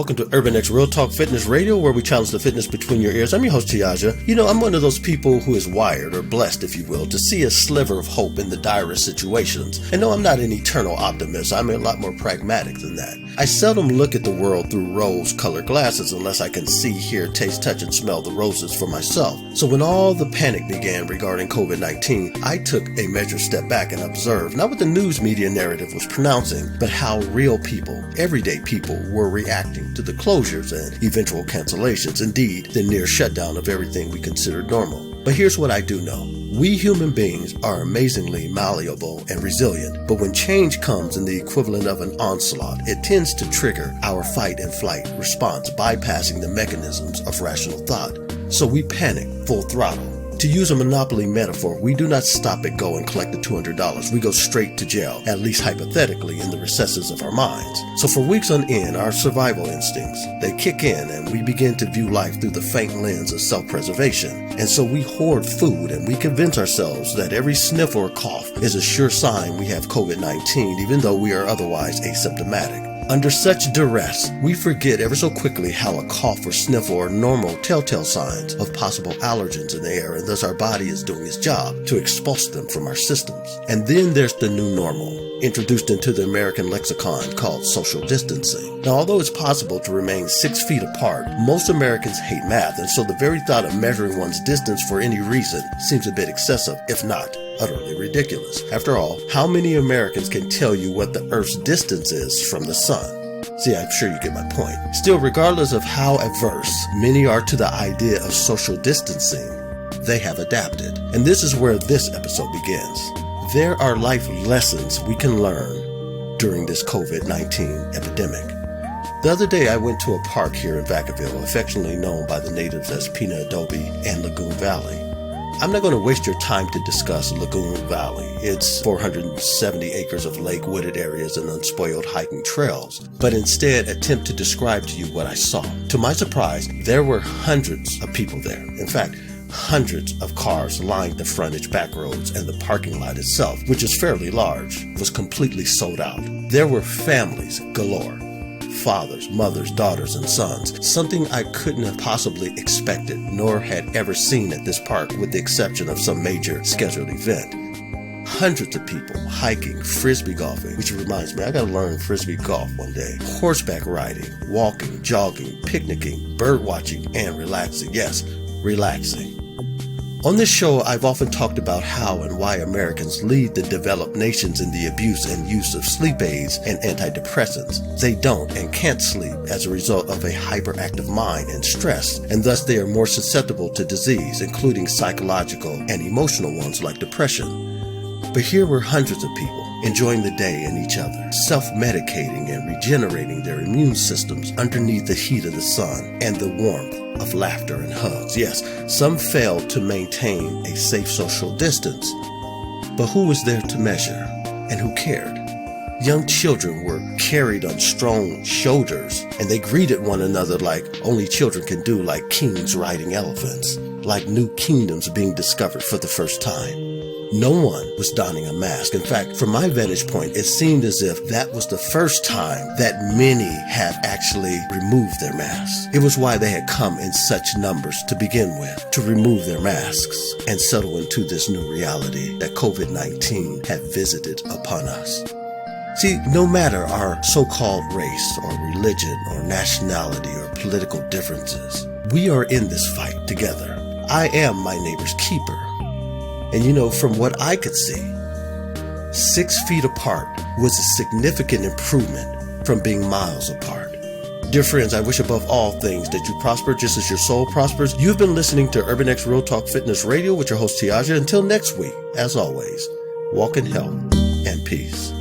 Welcome to Urban X Real Talk Fitness Radio, where we challenge the fitness between your ears. I'm your host, Tiaja. I'm one of those people who is wired, or blessed, if you will, to see a sliver of hope in the direst situations. And no, I'm not an eternal optimist. I'm a lot more pragmatic than that. I seldom look at the world through rose-colored glasses unless I can see, hear, taste, touch, and smell the roses for myself. So when all the panic began regarding COVID-19, I took a measured step back and observed not what the news media narrative was pronouncing, but how real people, everyday people, were reacting to the closures and eventual cancellations, indeed, the near shutdown of everything we considered normal. But here's what I do know. We human beings are amazingly malleable and resilient, but when change comes in the equivalent of an onslaught, it tends to trigger our fight and flight response, bypassing the mechanisms of rational thought. So we panic full throttle. To use a Monopoly metaphor, we do not stop at go and collect the $200. We go straight to jail, at least hypothetically, in the recesses of our minds. So for weeks on end, our survival instincts, they kick in and we begin to view life through the faint lens of self-preservation. And so we hoard food and we convince ourselves that every sniff or cough is a sure sign we have COVID-19, even though we are otherwise asymptomatic. Under such duress, we forget ever so quickly how a cough or sniffle are normal telltale signs of possible allergens in the air, and thus our body is doing its job to expulse them from our systems. And then there's the new normal, introduced into the American lexicon called social distancing. Now, although it's possible to remain 6 feet apart, most Americans hate math, and so the very thought of measuring one's distance for any reason seems a bit excessive, if not utterly ridiculous. After all, how many Americans can tell you what the Earth's distance is from the sun? See, I'm sure you get my point. Still, regardless of how averse many are to the idea of social distancing, they have adapted. And this is where this episode begins. There are life lessons we can learn during this COVID-19 epidemic. The other day, I went to a park here in Vacaville, affectionately known by the natives as Pina Adobe and Lagoon Valley. I'm not going to waste your time to discuss Lagoon Valley. It's 470 acres of lake, wooded areas, and unspoiled hiking trails, but instead attempt to describe to you what I saw. To my surprise, there were hundreds of people there. In fact, hundreds of cars lined the frontage, back roads, and the parking lot itself, which is fairly large, was completely sold out. There were families galore. Fathers, mothers, daughters, and sons, something I couldn't have possibly expected nor had ever seen at this park with the exception of some major scheduled event. Hundreds of people hiking, frisbee golfing, which reminds me, I gotta learn frisbee golf one day, horseback riding, walking, jogging, picnicking, bird watching, and relaxing. Yes, relaxing. On this show, I've often talked about how and why Americans lead the developed nations in the abuse and use of sleep aids and antidepressants. They don't and can't sleep as a result of a hyperactive mind and stress, and thus they are more susceptible to disease, including psychological and emotional ones like depression. But here were hundreds of people enjoying the day and each other, self-medicating and regenerating their immune systems underneath the heat of the sun and the warmth of laughter and hugs. Yes, some failed to maintain a safe social distance, but who was there to measure and who cared? Young children were carried on strong shoulders, and they greeted one another like only children can do, like kings riding elephants, like new kingdoms being discovered for the first time. No one was donning a mask. In fact, from my vantage point, it seemed as if that was the first time that many have actually removed their masks. It was why they had come in such numbers to begin with, to remove their masks and settle into this new reality that COVID-19 had visited upon us. See, no matter our so-called race or religion or nationality or political differences, we are in this fight together. I am my neighbor's keeper. And from what I could see, 6 feet apart was a significant improvement from being miles apart. Dear friends, I wish above all things that you prosper just as your soul prospers. You've been listening to Urban X Real Talk Fitness Radio with your host Tiaja. Until next week, as always, walk in health and peace.